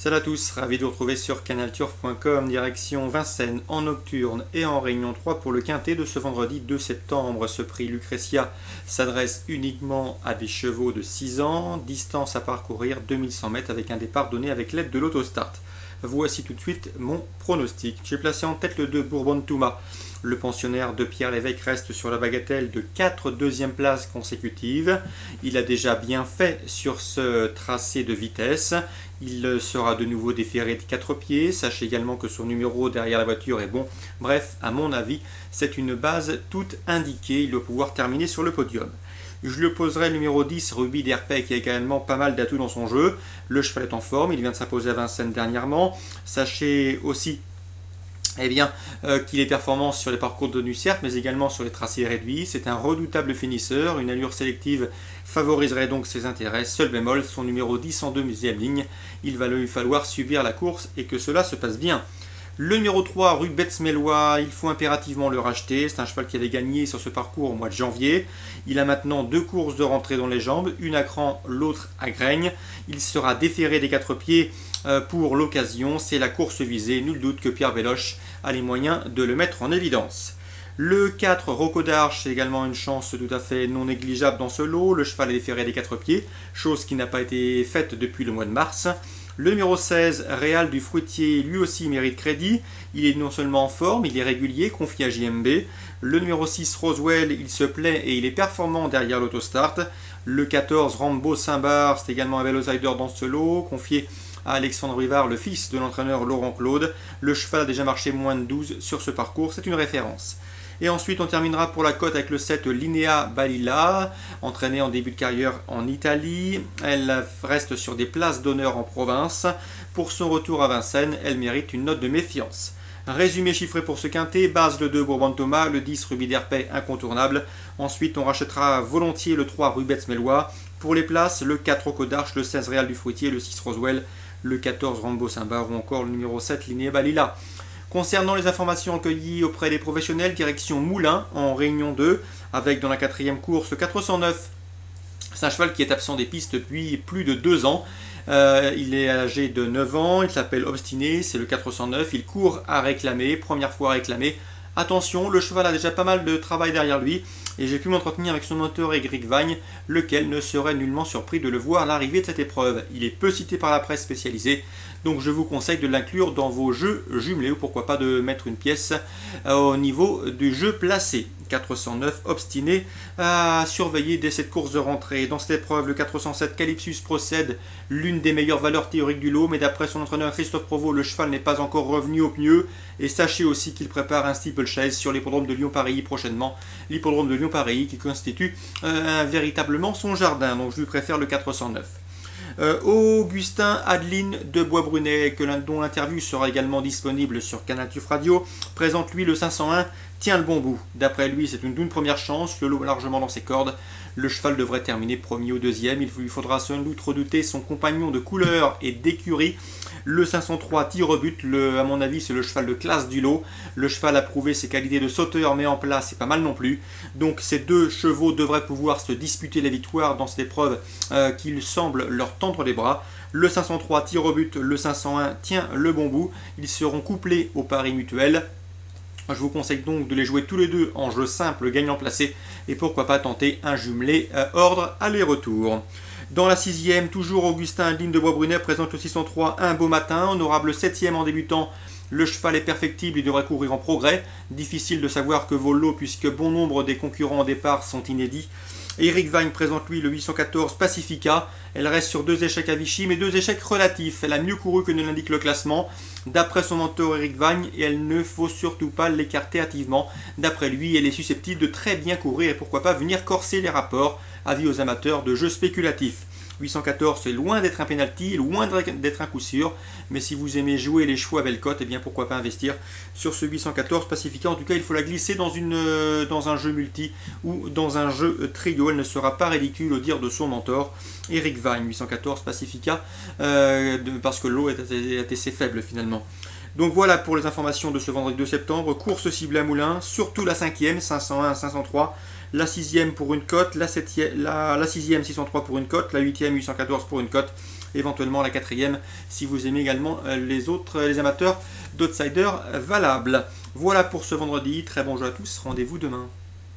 Salut à tous, ravi de vous retrouver sur canalturf.com, direction Vincennes en nocturne et en réunion 3 pour le quintet de ce vendredi 2 septembre. Ce prix Lucretia s'adresse uniquement à des chevaux de 6 ans, distance à parcourir 2100 mètres avec un départ donné avec l'aide de l'autostart. Voici tout de suite mon pronostic. J'ai placé en tête le 2 Bourbon Touma. Le pensionnaire de Pierre Lévesque reste sur la bagatelle de 4 deuxièmes places consécutives. Il a déjà bien fait sur ce tracé de vitesse. Il sera de nouveau déféré de 4 pieds. Sachez également que son numéro derrière la voiture est bon. Bref, à mon avis, c'est une base toute indiquée. Il doit pouvoir terminer sur le podium. Je lui opposerai le numéro 10, Ruby d'Herpey, qui a également pas mal d'atouts dans son jeu. Le cheval est en forme, il vient de s'imposer à Vincennes dernièrement. Sachez aussi qu'il est performant sur les parcours de certes, mais également sur les tracés réduits. C'est un redoutable finisseur, une allure sélective favoriserait donc ses intérêts. Seul bémol, son numéro 10 en deuxième ligne, il va lui falloir subir la course et que cela se passe bien. Le numéro 3, Rue Betz-Mélois, il faut impérativement le racheter. C'est un cheval qui avait gagné sur ce parcours au mois de janvier. Il a maintenant 2 courses de rentrée dans les jambes, une à Cran, l'autre à Graigne. Il sera déféré des 4 pieds pour l'occasion. C'est la course visée. Nul doute que Pierre Véloche a les moyens de le mettre en évidence. Le 4, Rocco d'Arche, c'est également une chance tout à fait non négligeable dans ce lot. Le cheval est déféré des 4 pieds, chose qui n'a pas été faite depuis le mois de mars. Le numéro 16, Réal du Fruitier, lui aussi mérite crédit. Il est non seulement en forme, il est régulier, confié à JMB. Le numéro 6, Roswell, il se plaît et il est performant derrière l'autostart. Le 14, Rambo Saint-Bar, c'est également un bel outsider dans ce lot, confié à Alexandre Rivard, le fils de l'entraîneur Laurent Claude. Le cheval a déjà marché moins de 12 sur ce parcours, c'est une référence. Et ensuite, on terminera pour la cote avec le 7 Linea Balila, entraînée en début de carrière en Italie. Elle reste sur des places d'honneur en province. Pour son retour à Vincennes, elle mérite une note de méfiance. Résumé chiffré pour ce quintet, base le 2 Bourbon Thomas, le 10 Ruby d'Herpey incontournable. Ensuite, on rachètera volontiers le 3 Rue Betz-Mélois. Pour les places, le 4 Rocco d'Arche, le 16 Réal du Fruitier, le 6 Roswell, le 14 Rambo Saint-Bar ou encore le numéro 7 Linea Balila. Concernant les informations recueillies auprès des professionnels, direction Moulins en réunion 2, avec dans la 4e course 409. C'est un cheval qui est absent des pistes depuis plus de 2 ans. Il est âgé de 9 ans, il s'appelle Obstiné, c'est le 409, il court à réclamer, première fois à réclamer. Attention, le cheval a déjà pas mal de travail derrière lui et j'ai pu m'entretenir avec son moteur Éric Vagne, lequel ne serait nullement surpris de le voir à l'arrivée de cette épreuve. Il est peu cité par la presse spécialisée, donc je vous conseille de l'inclure dans vos jeux jumelés ou pourquoi pas de mettre une pièce au niveau du jeu placé. 409 Obstiné à surveiller dès cette course de rentrée. Dans cette épreuve, le 407 Calypsus procède, l'une des meilleures valeurs théoriques du lot, mais d'après son entraîneur Christophe Provost, le cheval n'est pas encore revenu au mieux. Et sachez aussi qu'il prépare un steeplechase sur l'hippodrome de Lyon-Paris prochainement. L'hippodrome de Lyon-Paris qui constitue véritablement son jardin, donc je lui préfère le 409. Augustin Adeline de Bois-Brunet, dont l'interview sera également disponible sur Canal Turf Radio, présente lui le 501 Tient le bon bout. D'après lui, c'est une première chance, le lot largement dans ses cordes. Le cheval devrait terminer premier ou deuxième. Il lui faudra sans doute redouter son compagnon de couleur et d'écurie. Le 503 tir au but, à mon avis, c'est le cheval de classe du lot. Le cheval a prouvé ses qualités de sauteur, mais en place, c'est pas mal non plus. Donc ces 2 chevaux devraient pouvoir se disputer la victoire dans cette épreuve qu'il semble leur tendre les bras. Le 503 tire au but, le 501 tient le bon bout. Ils seront couplés au pari mutuel. Je vous conseille donc de les jouer tous les 2 en jeu simple gagnant placé et pourquoi pas tenter un jumelé ordre aller-retour. Dans la 6e, toujours Augustin Adeline de Bois-Brunet présente le 603 Un beau matin, honorable 7e en débutant. Le cheval est perfectible, il devrait courir en progrès. Difficile de savoir que vaut l'eau puisque bon nombre des concurrents au départ sont inédits. Éric Vagne présente lui le 814 Pacifica. Elle reste sur 2 échecs à Vichy, mais 2 échecs relatifs. Elle a mieux couru que ne l'indique le classement. D'après son mentor Éric Vagne, et elle ne faut surtout pas l'écarter hâtivement. D'après lui, elle est susceptible de très bien courir et pourquoi pas venir corser les rapports. Avis aux amateurs de jeux spéculatifs. 814, c'est loin d'être un penalty, loin d'être un coup sûr. Mais si vous aimez jouer les chevaux à belle cote, eh bien pourquoi pas investir sur ce 814 Pacifica. En tout cas, il faut la glisser dans un jeu multi ou dans un jeu trio. Elle ne sera pas ridicule au dire de son mentor, Éric Vagne. 814 Pacifica, parce que l'eau est assez faible finalement. Donc voilà pour les informations de ce vendredi 2 septembre. Course ciblée à Moulins, surtout la 5e, 501, 503. La 6e pour une cote, la 6e 603 pour une cote, la 8e 814 pour une cote éventuellement la quatrième si vous aimez également les amateurs d'outsiders valables. Voilà pour ce vendredi, très bon jeu à tous, rendez-vous demain.